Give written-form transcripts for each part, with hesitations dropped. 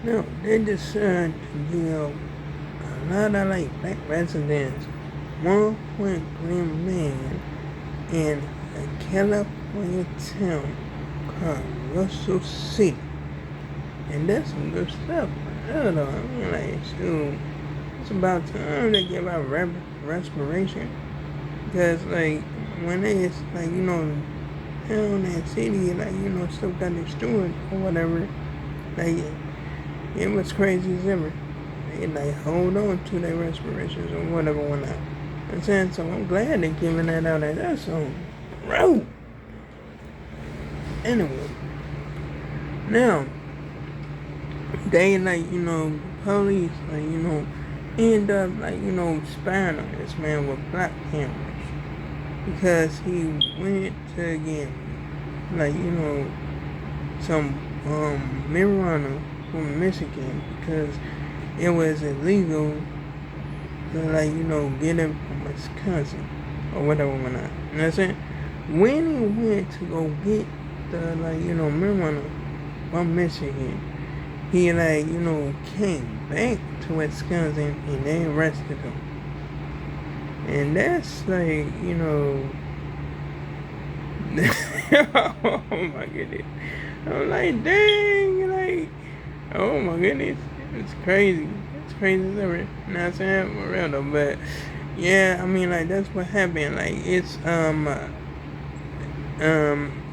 No, they decided to give a lot of like black residents 1.3 million in a California town called Russell City. And that's some good stuff. I don't know. I mean, like, shoot, it's about time they give out respiration. Because, like, when it's, like, town and city, like, stuff got destroyed or whatever, like, it was crazy as ever. They, like, hold on to their respirations or whatever, whatnot. I'm saying, so I'm glad they're giving that out. Like, that's on road. Anyway, now, they, like, police, like, end up, like, spying on this man with black cameras. Because he went to get, like, some marijuana from Michigan because it was illegal to, like, get it from Wisconsin or whatever, whatnot. You know what I'm saying? When he went to go get the, like, marijuana from Michigan, he, like, came back to Wisconsin and they arrested him. And that's like, oh my goodness. I'm like, dang, like, oh my goodness. It's crazy. It's crazy as ever. You know what I'm saying? For real though. But yeah, I mean, like, that's what happened. Like, it's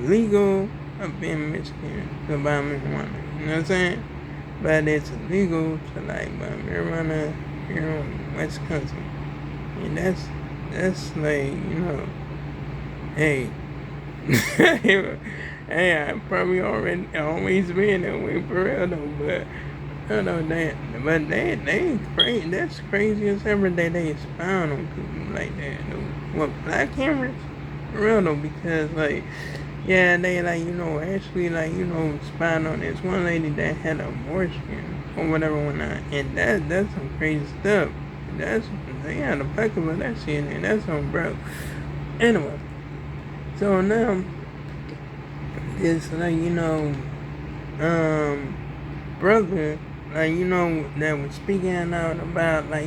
legal up in Michigan to buy marijuana. You know what I'm saying? But it's illegal to, like, buy marijuana here in Wisconsin. And that's like, hey, hey, I probably already always been that way for real though, but I know that, but they crazy. That's crazy as ever that they spy on people like that though. What, black cameras? For real though, because like, yeah, they, like, actually, like, spying on this one lady that had an abortion or whatever, whatnot, and that's some crazy stuff. That's, they had a pack of that shit, and that's on bro. Anyway, so now this, like, brother, like, that was speaking out about, like,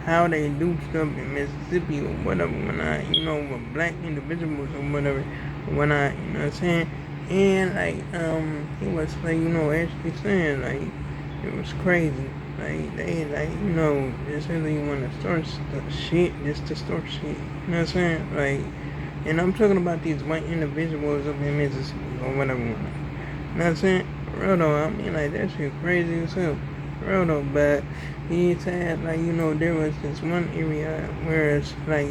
how they do stuff in Mississippi or whatever, whatnot, with black individuals or whatever, whatnot, you know what I'm saying? And like, he was, like, actually saying, like, it was crazy. Like, they, like, just really want to start shit just to start shit. You know what I'm saying? Like, and I'm talking about these white individuals up in Mississippi or whatever. You know what I'm saying? For real though, I mean, like, that shit crazy as hell. For real though, but he said, like, there was this one area where it's, like,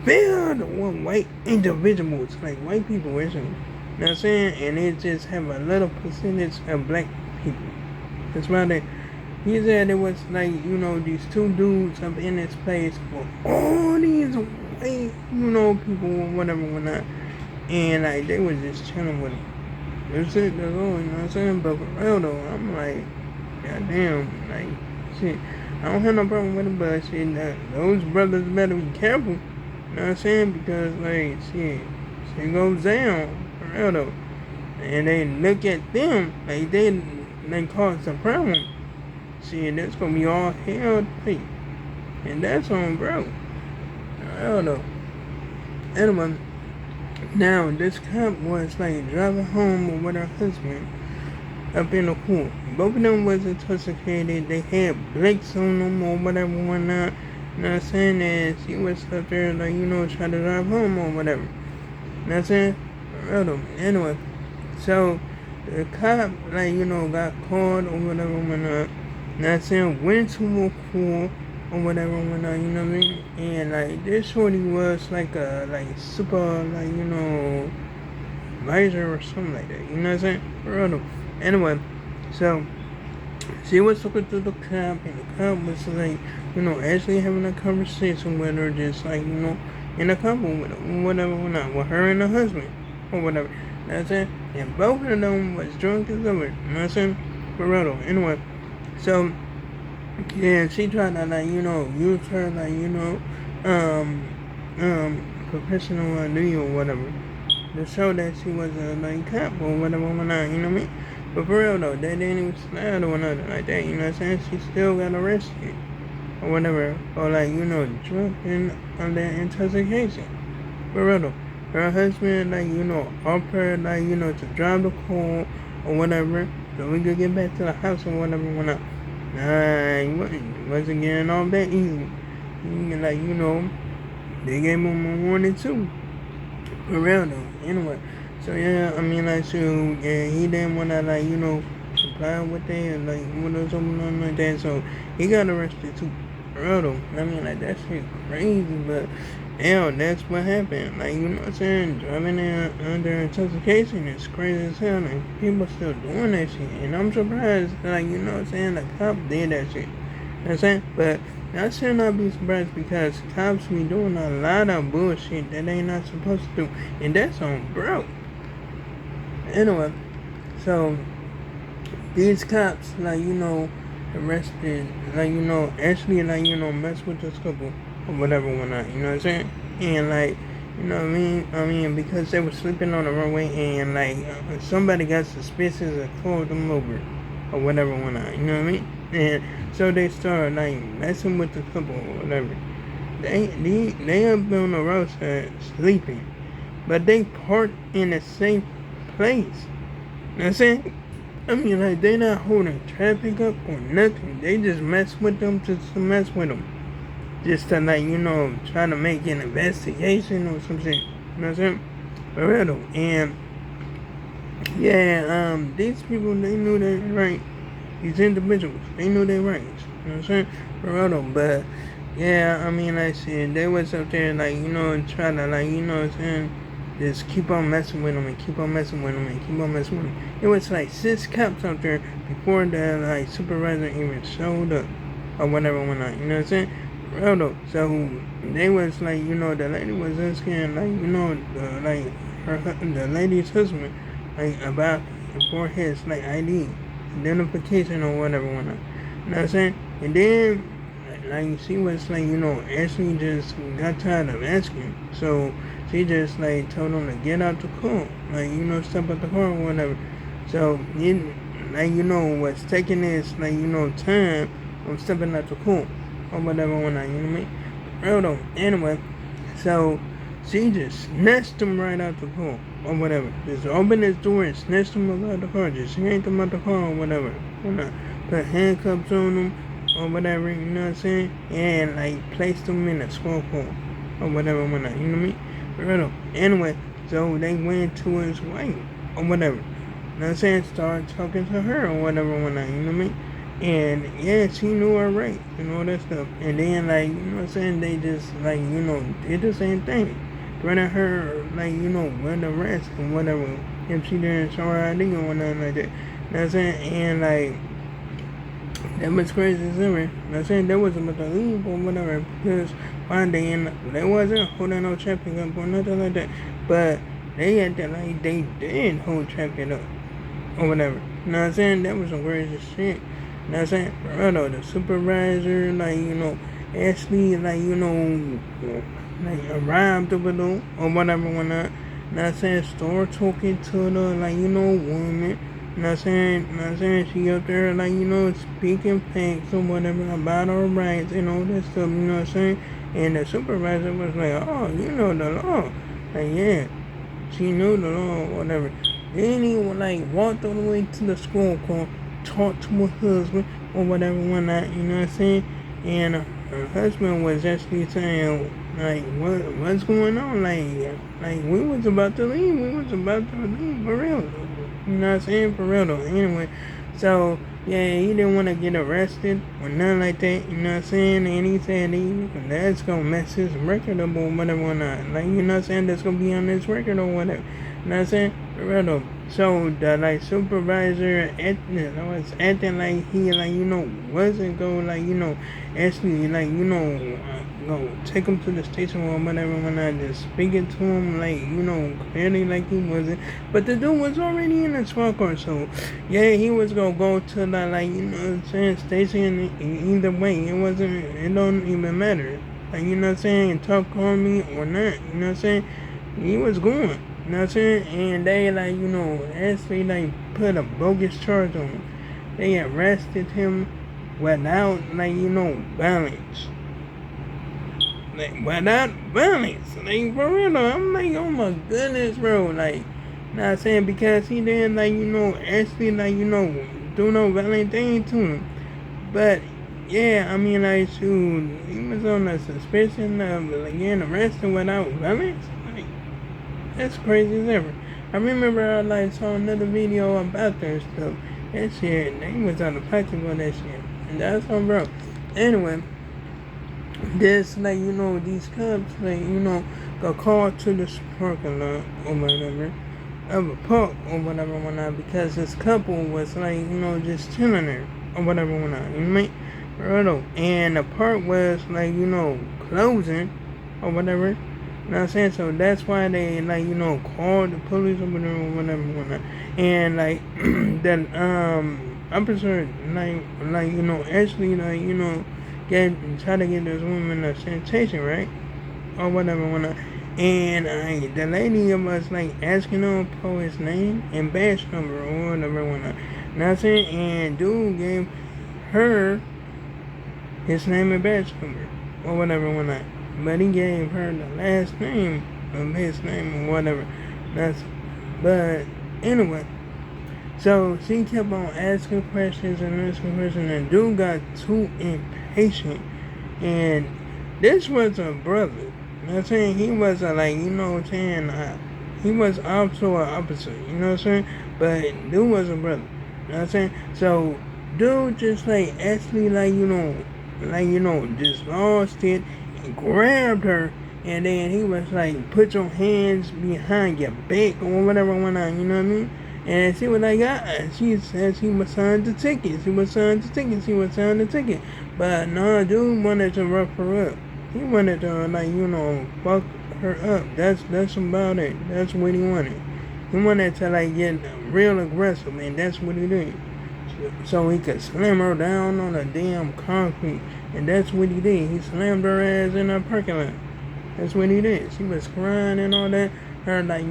filled with white individuals, like white people, isn't it? You know what I'm saying? And it just have a little percentage of black people. That's why he said it was like, these two dudes up in this place with all these white, people or whatever, whatnot. And like, they was just chilling with them. That's it, that's all, you know what I'm saying? But for real though, I'm like, goddamn, like, shit. I don't have no problem with it, but shit, those brothers better be careful. You know what I'm saying? Because, like, shit goes down, for real though. And they look at them, like, they cause a problem. Shit, that's gonna be all hell to pay. And that's on bro. I don't know. Anyway, now this cop was, like, driving home with her husband up in the court. Both of them was intoxicated. They had brakes on them or whatever, whatnot. You know what I'm saying? And she was up there, like, trying to drive home or whatever. You know what I'm saying? Anyway, so the cop, like, got caught or whatever, whatnot. You know what I'm saying? Went to a court or whatever, whatnot, you know what I mean? And, like, this shorty was, like, a, like, super, like, advisor or something like that. You know what I'm saying? For real. Anyway, so she was talking to the cop, and the cop was, like, actually having a conversation with her, just, like, in a couple with her, whatever, whatnot, with her and her husband or whatever. You know what I'm saying? And both of them was drunk as ever. You know what I'm saying? For real. Anyway, so yeah, she tried to, like, use her, like, professional duty or whatever to show that she was a, like, cop or whatever, whatnot, you know what I mean? But for real though, they didn't even slide or nothing like that, you know what I'm saying? She still got arrested or whatever, or like, drunk and under intoxication. For real though. Her husband, like, offered her, like, to drive the car or whatever, so we could get back to the house or whatever, whatnot. Nah, he wasn't getting all that easy. Like, they gave him a warning too. For real though. Anyway, so yeah, I mean, like, so yeah, he didn't want to, like, comply with that, like, or something like that, so he got arrested too. For real though. I mean, like, that shit crazy, but hell, that's what happened. Like, you know what I'm saying? Driving under intoxication is crazy as hell, and people still doing that shit. And I'm surprised, like, you know what I'm saying? The cop did that shit. You know what I'm saying? But I should not be surprised because cops be doing a lot of bullshit that they not supposed to do. And that's on bro. Anyway, so these cops, like, arrested, like, actually, like, mess with this couple or whatever, whatnot, you know what I'm saying? And, like, you know what I mean? Because they were sleeping on the runway and, like, somebody got suspicious and called them over or whatever, whatnot, you know what I mean? And so they started, like, messing with the couple or whatever. They have been on the roadside sleeping, but they parked in the same place. You know what I'm saying? I mean, like, they not holding traffic up or nothing. They just mess with them just to mess with them. Just to, like, try to make an investigation or some shit. You know what I'm saying? For real though. And, yeah, these people, they knew they right. These individuals, they knew their rights. You know what I'm saying? For real though. But, yeah, I mean, like I said, they was up there, like, trying to, like, you know what I'm saying? Just keep on messing with them and keep on messing with them and keep on messing with them. It was like 6 cops out there before the, like, supervisor even showed up or whatever whatnot. You know what I'm saying? Real though. So they was like, the lady was asking, like, the lady's husband, like, about for his, like, ID, identification or whatever whatnot. You know what I'm saying? And then, like, she was like, Ashley just got tired of asking, so she just, like, told him to get out the car, like, step out the car or whatever. So it, like, what's taking this, like, time of stepping out the car or whatever whatnot, you know what I mean? Real though. Anyway, so she just snatched him right out the car or whatever. Just opened his door and snatched him out the car, just yanked him out the car or whatever. Put handcuffs on him or whatever, you know what I'm saying? And, like, placed him in a squad car or whatever whatnot, you know what I mean? Real. Anyway, so they went to his wife or whatever. You know what I'm saying? Started talking to her or whatever whatnot, you know what I mean? And yeah, she knew her right and all that stuff. And then, like, you know what I'm saying, they just, like, did the same thing. Threatened her, like, with the rest and whatever. If she didn't show her ID or nothing like that. You know what I'm saying? And, like, that was crazy as ever. You know what I'm saying? They wasn't about to leave or whatever. Because one day, they wasn't holding no traffic up or nothing like that. But they had that, like, they did hold traffic up or whatever. You know what I'm saying? That was some crazy shit. You know what I'm saying? Bro, the supervisor, like, Ashley, like, like, arrived over there or whatever, whatnot. You know what I'm saying? Start talking to the, like, woman. You know what I'm saying? You know what I'm saying? She up there, like, speaking facts or whatever about her rights and all that stuff, you know what I'm saying? And the supervisor was like, oh, you know the law. Like, yeah, she knew the law or whatever. Then he, like, walked all the way to the school car, talked to her husband or whatever, whatnot, you know what I'm saying? And her husband was actually saying, like, what's going on? Like, we was about to leave. We was about to leave, for real. You know what I'm saying? For real, though. Anyway, so, yeah, he didn't want to get arrested or nothing like that, you know what I'm saying? And he said, that's going to mess his record up or whatever or not. Like, you know what I'm saying? That's going to be on his record or whatever. You know what I'm saying? For real, though. So, the, like, supervisor was acting like he, like, wasn't going, like, actually, like, go take him to the station or whatever when I just speaking to him, like, clearly like he wasn't. But the dude was already in the squad car, so, yeah, he was gonna go to the, like, you know what I'm saying, station either way. It don't even matter. Like, you know what I'm saying, talk on me or not, you know what I'm saying? He was going. You know what I'm saying? And they like, actually like put a bogus charge on him. They arrested him without like, violence. Like without violence. Like for real though. I'm like, oh my goodness, bro. Like, not saying because he didn't like, actually like, do no violent thing to him. But yeah, I mean like shoot, he was on a suspicion of like, getting arrested without violence. Like, that's crazy as ever. I remember I like saw another video about that stuff. That shit, they was out of pocket on that shit. And that's on bro. Anyway, this like, these cops like, got called to this parking lot or whatever of a park or whatever because this couple was like, just chilling there or whatever you know what I mean? Right. And the park was like, closing or whatever. You know what I'm saying? So that's why they like, called the police or whatever. And like that officer like, actually like, try to get this woman a sanitation, right? Or whatever. And the lady was like asking him for his name and badge number or whatever. You know what I'm saying? And dude gave her his name and badge number or whatever. But he gave her the last name of his name or whatever. But anyway, so she kept on asking questions and dude got too impatient. And this was a brother. You know what I'm saying? He was like, he was also an officer, you know what I'm saying? But dude was a brother. You know what I'm saying? So dude just like actually like, just lost it and grabbed her, and then he was like, put your hands behind your back or whatever went on, you know what I mean? And she was like, she said she was signed the ticket. But no, dude wanted to rough her up. He wanted to like, fuck her up. That's about it. That's what he wanted. He wanted to like get real aggressive, and that's what he did. So he could slam her down on the damn concrete. And that's what he did. He slammed her ass in the parking lot. That's what he did. She was crying and all that. Her like,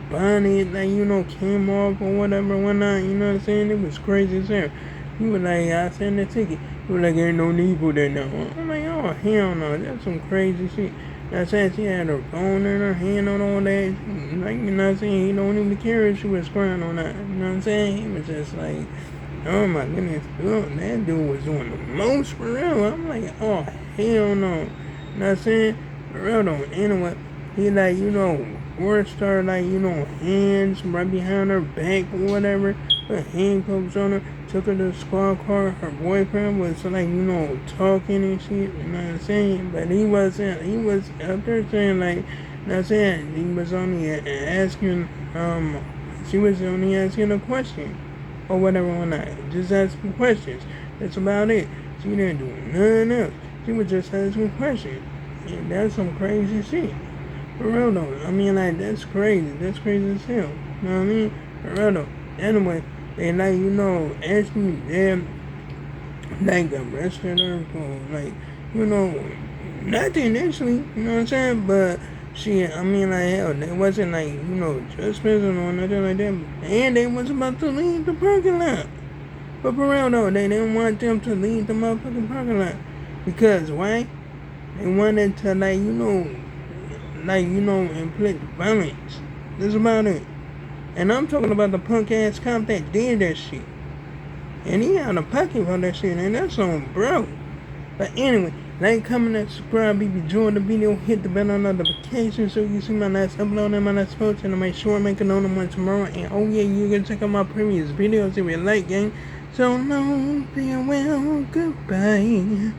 bonnet, like, came off or whatever, whatnot, you know what I'm saying? It was crazy as hell. He was like, I sent the ticket. He was like, ain't no need for that now. I'm like, oh hell no, that's some crazy shit. I said she had her phone in her hand on all that. Like, you know what I'm saying? He don't even care if she was crying or not. You know what I'm saying? He was just like, oh my goodness, that dude was doing the most for real. I'm like, oh hell no. You know what I'm saying? For real though. Anyway, he like, forced her like, hands right behind her back or whatever. Put handcuffs on her, took her to the squad car. Her boyfriend was like, talking and shit, you know what I'm saying? But he was up there saying like, you know what I'm saying? He was only asking, she was only asking a question. Or whatever, just asking questions. That's about it. She didn't do nothing else. She was just asking questions. And that's some crazy shit. For real though. I mean, like, that's crazy. That's crazy as hell. You know what I mean? For real though. Anyway, they like, actually, they like arrested her for, like, nothing actually. You know what I'm saying? But I mean, like, hell, they wasn't like, trespassing or nothing like that. And they was about to leave the parking lot. But for real though, they didn't want them to leave the motherfucking parking lot. Because why? They wanted to, inflict violence. That's about it. And I'm talking about the punk ass cop that did that shit. And he out of pocket for that shit, and that's on bro. But anyway, like, comment, and subscribe. If you enjoyed the video, hit the bell on notifications so you can see my last upload and my last post. And I'll make sure I make another one tomorrow. And oh yeah, you can check out my previous videos if you like, gang. So long, farewell, goodbye.